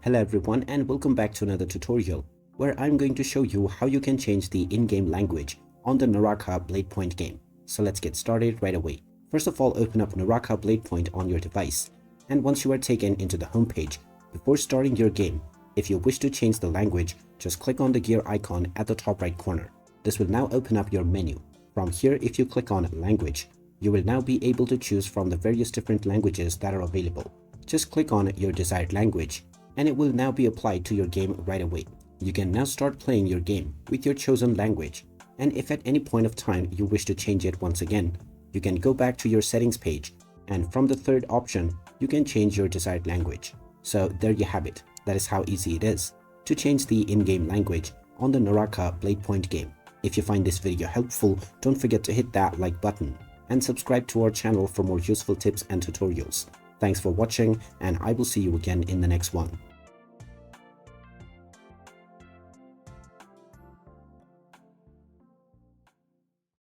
Hello everyone and welcome back to another tutorial where I'm going to show you how you can change the in-game language on the Naraka Bladepoint game. So let's get started right away. First of all, open up Naraka Bladepoint on your device, and once you are taken into the home page, before starting your game, if you wish to change the language, just click on the gear icon at the top right corner. This will now open up your menu. From here, if you click on language, you will now be able to choose from the various different languages that are available. Just click on your desired language and it will now be applied to your game right away. You can now start playing your game with your chosen language, and if at any point of time you wish to change it once again, you can go back to your settings page, and from the third option, you can change your desired language. So there you have it. That is how easy it is to change the in-game language on the Naraka Bladepoint game. If you find this video helpful, don't forget to hit that like button and subscribe to our channel for more useful tips and tutorials. Thanks for watching, and I will see you again in the next one.